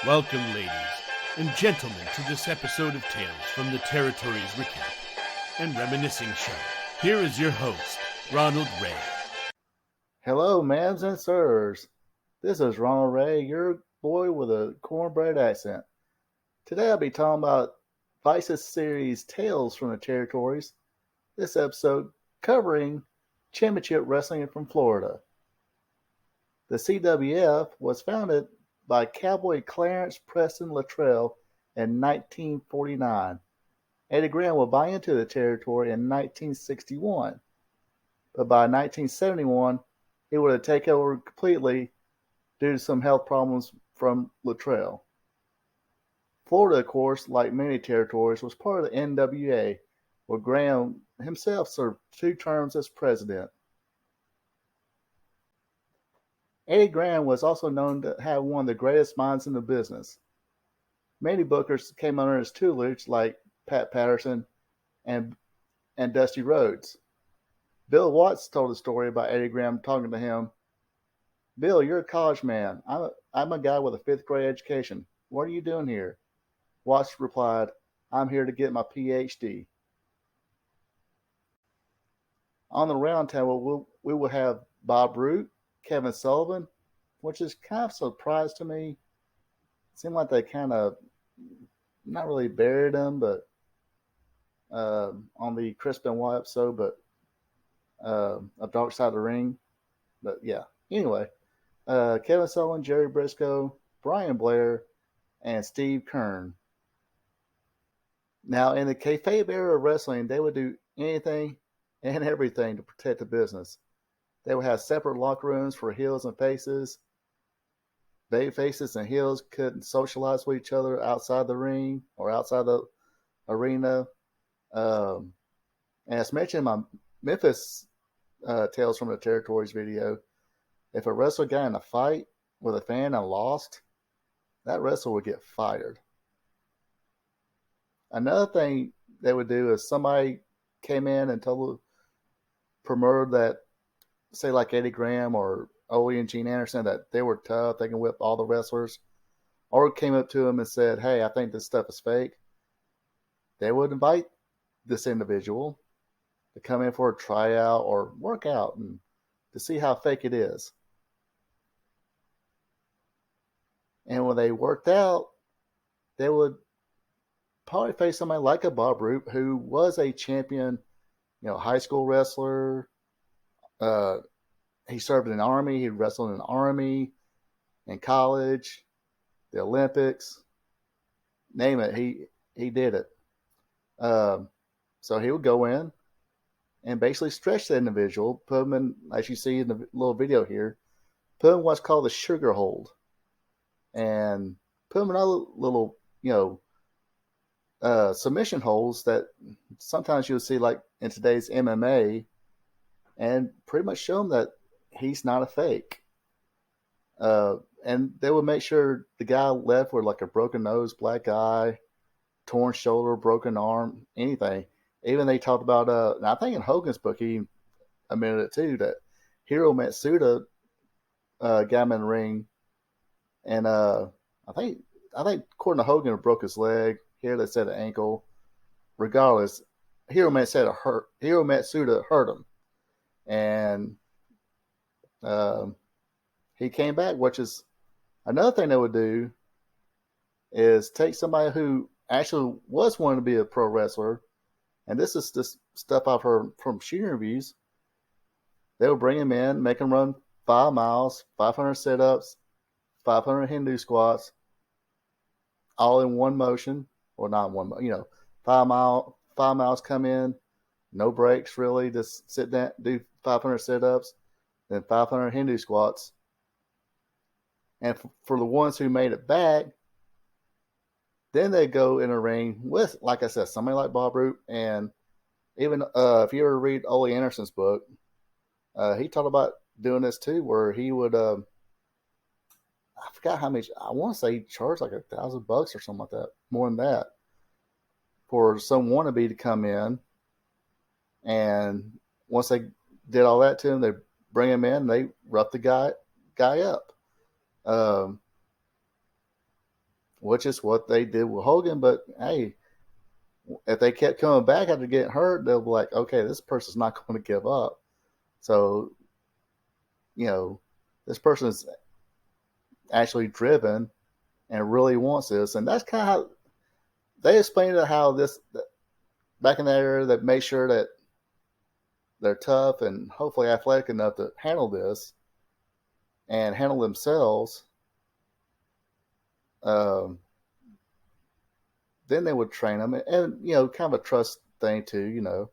Welcome, ladies and gentlemen, to this episode of Tales from the Territories Recap and Reminiscing Show. Here is your host, Ronald Ray. Hello, ma'ams and sirs. This is Ronald Ray, your boy with a cornbread accent. Today I'll be talking about Vice's series Tales from the Territories. This episode covering championship wrestling from Florida. The CWF was founded by Cowboy Clarence Preston Luttrell in 1949. Eddie Graham would buy into the territory in 1961, but by 1971 he would take over completely due to some health problems from Luttrell. Florida, of course, like many territories, was part of the NWA, where Graham himself served 2 terms as president. Eddie Graham was also known to have one of the greatest minds in the business. Many bookers came under his tutelage, like Pat Patterson and Dusty Rhodes. Bill Watts told a story about Eddie Graham talking to him. "Bill, you're a college man. I'm a guy with a 5th grade education. What are you doing here?" Watts replied, "I'm here to get my PhD." On the round table, we will have Bob Root, Kevin Sullivan, which is kind of a surprise to me. It seemed like they kind of not really buried him, but on the Chris Benoit episode, but of Dark Side of the Ring. But yeah, anyway, Kevin Sullivan, Jerry Briscoe, Brian Blair, and Steve Kern. Now, in the kayfabe era of wrestling, they would do anything and everything to protect the business. They would have separate locker rooms for heels and faces. Baby faces and heels couldn't socialize with each other outside the ring or outside the arena. And as mentioned in my Memphis Tales from the Territories video, if a wrestler got in a fight with a fan and lost, that wrestler would get fired. Another thing they would do is somebody came in and told the promoter that, say like Eddie Graham or Ole and Gene Anderson, that they were tough, they can whip all the wrestlers, or came up to him and said, "Hey, I think this stuff is fake," they would invite this individual to come in for a tryout or workout and to see how fake it is. And when they worked out, they would probably face somebody like a Bob Root, who was a champion, high school wrestler. He served in the Army. He wrestled in the Army, in college, the Olympics. Name it, he did it. So he would go in and basically stretch the individual, put him in, as you see in the little video here, put him in what's called the sugar hold, and put him in other little, submission holds that sometimes you'll see like in today's MMA, and pretty much show him that he's not a fake. And they would make sure the guy left with like a broken nose, black eye, torn shoulder, broken arm, anything. Even they talked about, and I think in Hogan's book he admitted it too, that Hiro Matsuda got him in the ring, and I think according to Hogan, broke his leg. Here they said an ankle. Regardless, Hiro Matsuda hurt him, and he came back, which is another thing they would do, is take somebody who actually was wanting to be a pro wrestler, and this is just stuff I've heard from shooting reviews. They would bring him in, make him run 5 miles, 500 sit-ups, 500 Hindu squats, all in one motion, or not one, 5 miles come in, no breaks really, just sit down, do 500 sit-ups, then 500 Hindu squats. And for the ones who made it back, then they go in a ring with, like I said, somebody like Bob Root. And even if you ever read Ole Anderson's book, he talked about doing this too, where he would, I forgot how much, I want to say he charged like $1,000 or something like that, more than that, for some wannabe to come in. And once they did all that to him, they bring him in, and they rough the guy up. which is what they did with Hogan. But hey, if they kept coming back after getting hurt, they'll be like, okay, this person's not going to give up. So, this person is actually driven and really wants this. And that's kind of how they explained it, how this, back in that era, that made sure that they're tough and hopefully athletic enough to handle this and handle themselves. Um, then they would train them, and kind of a trust thing too.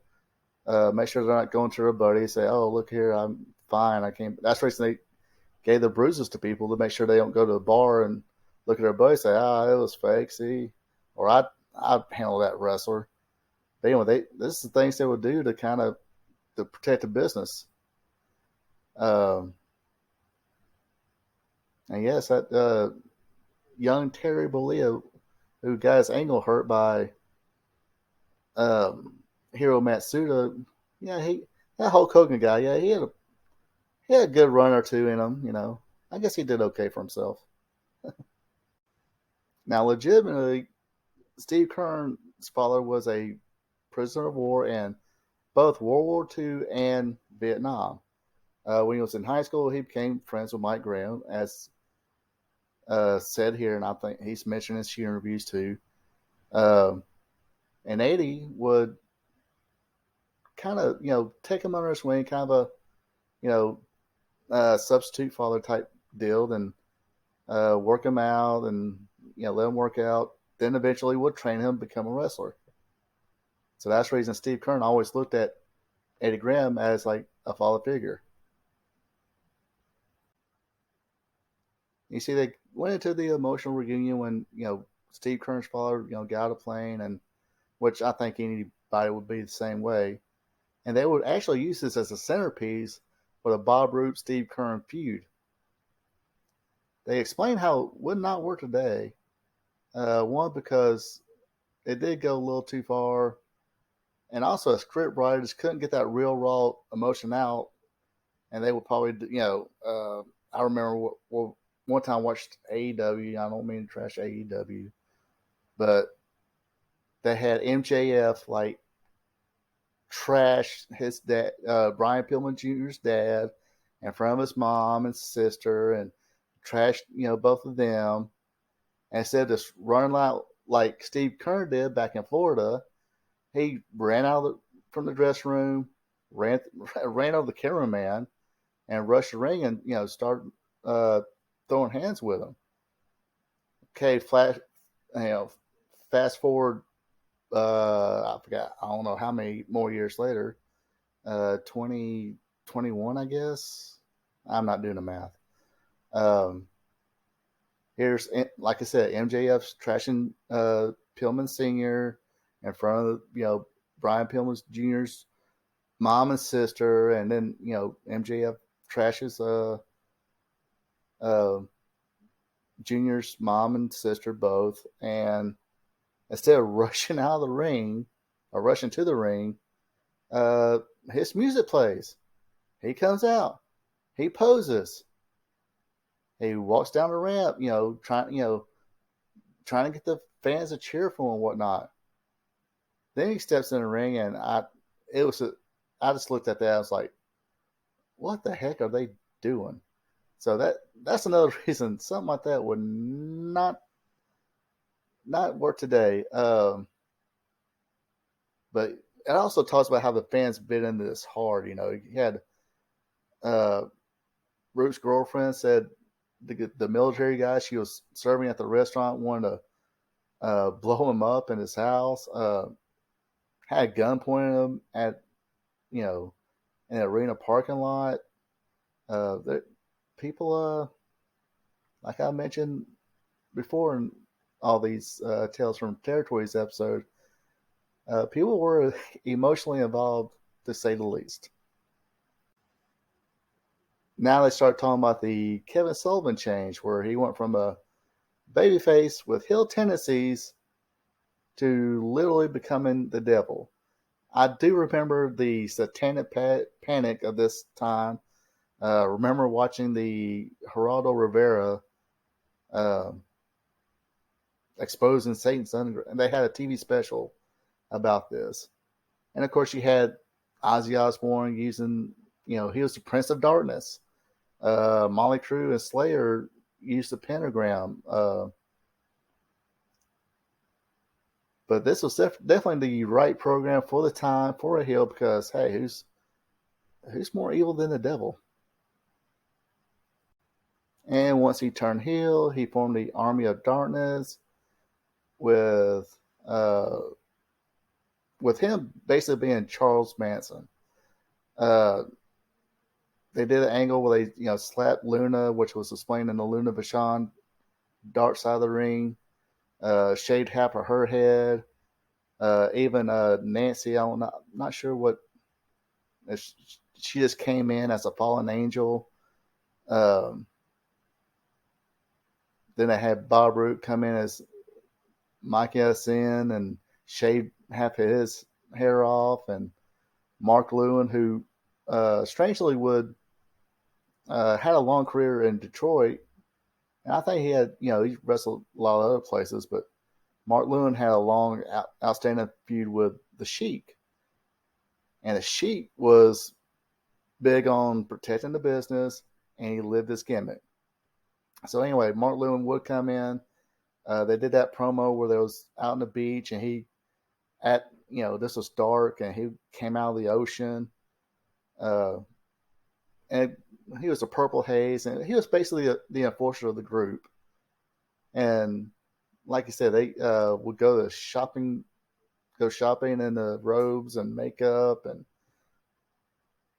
Make sure they're not going to their buddy and say, "Oh, look here, I'm fine. I can't." That's the reason they gave the bruises to people, to make sure they don't go to a bar and look at their buddy and say, "Ah, it was fake." See, or I'd handle that wrestler. But anyway, this is the things they would do to kind of to protect the business. Um, and yes, that young Terry Bollea, who got his ankle hurt by Hiro Matsuda, that Hulk Hogan guy, he had a good run or two in him. I guess he did okay for himself. Now, legitimately, Steve Keirn's father was a prisoner of war in both World War II and Vietnam. When he was in high school, he became friends with Mike Graham, as said here, and I think he's mentioned in his interviews too. And Eddie would kind of, take him under his wing, kind of a, substitute father type deal, and work him out and, let him work out. Then eventually would train him to become a wrestler. So that's the reason Steve Keirn always looked at Eddie Graham as like a father figure. You see, they went into the emotional reunion when, Steve Keirn's father, got out of plane, and which I think anybody would be the same way. And they would actually use this as a centerpiece for the Bob Roop Steve Keirn feud. They explained how it would not work today. One, because it did go a little too far, and also a script writer just couldn't get that real raw emotion out, and they would probably, I remember one time I watched AEW. I don't mean to trash AEW, but they had MJF like trash his dad, Brian Pillman Jr.'s dad, in front of his mom and sister, and trashed, both of them. And instead of just running out like Steve Keirn did back in Florida, he ran out from the dressing room, ran over the cameraman, and rushed the ring, and started throwing hands with him. Okay, fast forward. I forgot. I don't know how many more years later. 2021, I guess. I'm not doing the math. Here's, like I said, MJF's trashing Pillman Sr. in front of Brian Pillman Jr.'s mom and sister, and then MJF trashes Junior's mom and sister both, and instead of rushing out of the ring or rushing to the ring, his music plays. He comes out, he poses, he walks down the ramp, trying to get the fans to cheer for him and whatnot. Then he steps in the ring, and I just looked at that. I was like, what the heck are they doing? So that's another reason something like that would not work today. But it also talks about how the fans bit into this hard. You had Root's girlfriend said the military guy she was serving at the restaurant wanted to blow him up in his house. Had a gun pointed at him at in an arena parking lot. People, like I mentioned before in all these Tales from Territories episode, people were emotionally involved, to say the least. Now they start talking about the Kevin Sullivan change, where he went from a babyface with heel tendencies to literally becoming the devil. I do remember the satanic panic of this time. Remember watching the Geraldo Rivera exposing Satan's underground. And they had a TV special about this. And of course, you had Ozzy Osbourne using, he was the Prince of Darkness. Molly Crew and Slayer used the pentagram. But this was definitely the right program for the time for a heel because, hey, who's more evil than the devil? And once he turned heel, he formed the Army of Darkness with him basically being Charles Manson. They did an angle where they slapped Luna, which was explained in the Luna Vachon Dark Side of the Ring, shaved half of her head. Even Nancy, I'm not sure what. She just came in as a fallen angel. Then they had Bob Root come in as Mike Sin and shaved half of his hair off, and Mark Lewin, who strangely had a long career in Detroit. And I think he wrestled a lot of other places, but Mark Lewin had a long, outstanding feud with the Sheik. And the Sheik was big on protecting the business, and he lived this gimmick. So anyway, Mark Lewin would come in. They did that promo where they was out on the beach, and this was dark, and he came out of the ocean. And he was a purple haze, and he was basically the enforcer of the group. And like you said, they would go shopping in the robes and makeup, and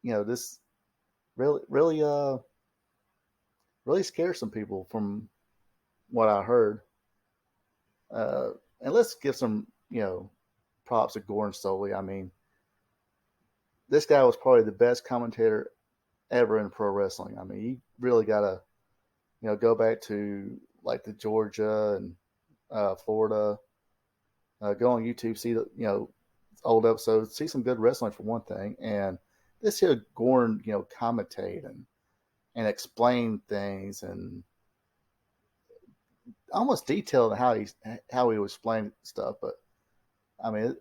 this really scared some people from what I heard. And let's give some props to Gordon Soley. I mean, this guy was probably the best commentator ever in pro wrestling. I mean, you really got to go back to like the Georgia and Florida. Go on YouTube, see the old episodes, see some good wrestling for one thing, and this here Gordon commentate and explain things and almost detailed how he was explaining stuff. But I mean,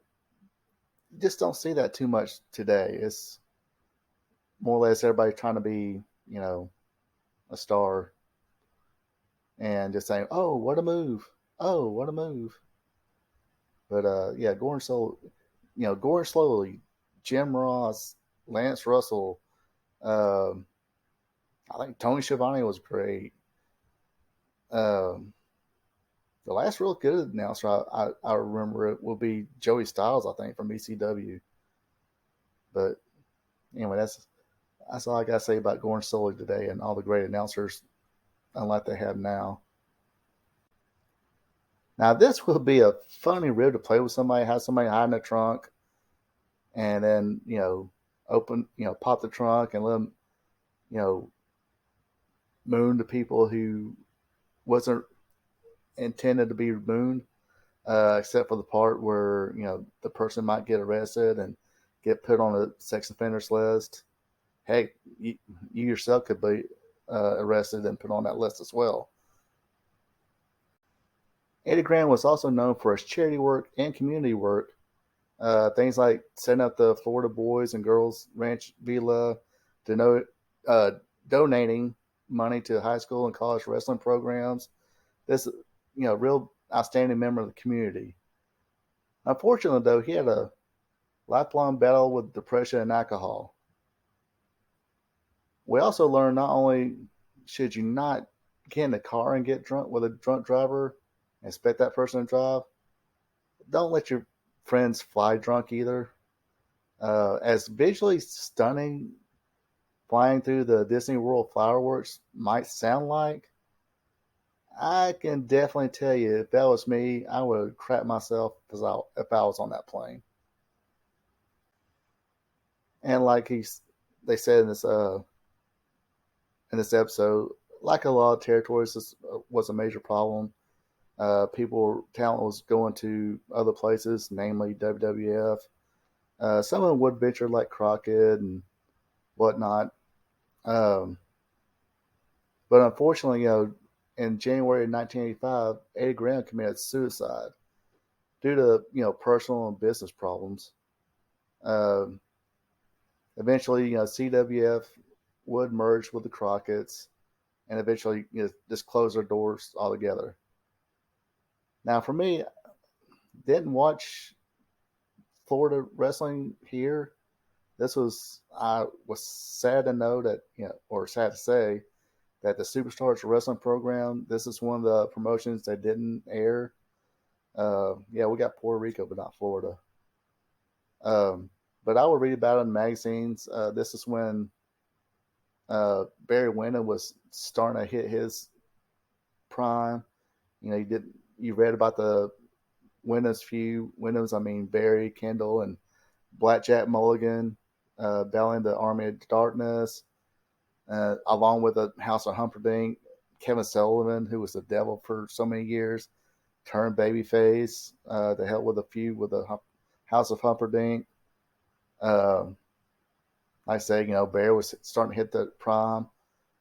you just don't see that too much today. It's more or less everybody trying to be a star and just saying, "Oh, what a move! Oh, what a move!" But yeah, Gordon Slowly, Jim Ross, Lance Russell. I think Tony Schiavone was great. The last real good announcer I remember it will be Joey Styles, I think, from ECW. But anyway, that's all I got to say about Gordon Soley today and all the great announcers, unlike they have now. Now, this will be a funny rib to play with somebody, have somebody hide in the trunk, and then, pop the trunk and let them, moon to people who wasn't intended to be mooned, except for the part where, the person might get arrested and get put on a sex offenders list. Hey, you yourself could be arrested and put on that list as well. Eddie Graham was also known for his charity work and community work. Things like setting up the Florida Boys and Girls Ranch Villa, donating money to high school and college wrestling programs. This, real outstanding member of the community. Unfortunately, though, he had a lifelong battle with depression and alcohol. We also learned not only should you not get in the car and get drunk with a drunk driver and expect that person to drive, don't let your friends fly drunk either. As visually stunning flying through the Disney World fireworks might sound like, I can definitely tell you, if that was me, I would crap myself if I was on that plane. And like they said in this episode, like a lot of territories, this was a major problem. Talent was going to other places, namely WWF. Some of them would venture like Crockett and whatnot. But unfortunately, in January of 1985, Eddie Graham committed suicide due to personal and business problems. Um, Eventually, CWF would merge with the Crockett's, and eventually just close their doors altogether. Now, for me, didn't watch Florida wrestling here. I was sad to know that or sad to say that the Superstars wrestling program. This is one of the promotions that didn't air. Yeah, we got Puerto Rico, but not Florida. But I would read about it in magazines. This is when Barry Windham was starting to hit his prime. You read about the Wyndham's feud. Wyndham's, I mean Barry, Kendall, and Blackjack Mulligan, battling the Army of Darkness, along with the House of Humperdinck. Kevin Sullivan, who was the devil for so many years, turned babyface to help with a feud with the House of Humperdinck. Like I say, Barry was starting to hit the prime.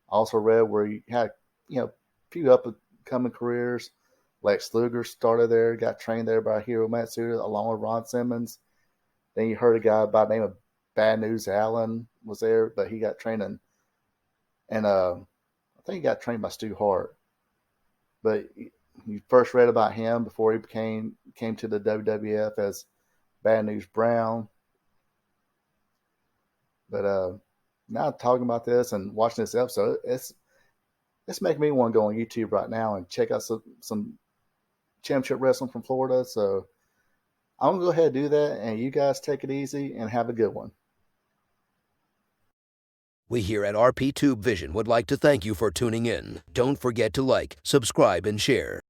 Also read where he had, a few up and coming careers. Lex Luger started there, got trained there by Hiro Matsuda along with Ron Simmons. Then you heard a guy by the name of Bad News Allen was there, but he got trained and I think he got trained by Stu Hart. But you first read about him before he came to the WWF as Bad News Brown. But now talking about this and watching this episode, it's making me want to go on YouTube right now and check out some championship wrestling from Florida. So I'm gonna go ahead and do that, and you guys take it easy and have a good one. We here at RP Tube Vision would like to thank you for tuning in. Don't forget to like, subscribe, and share.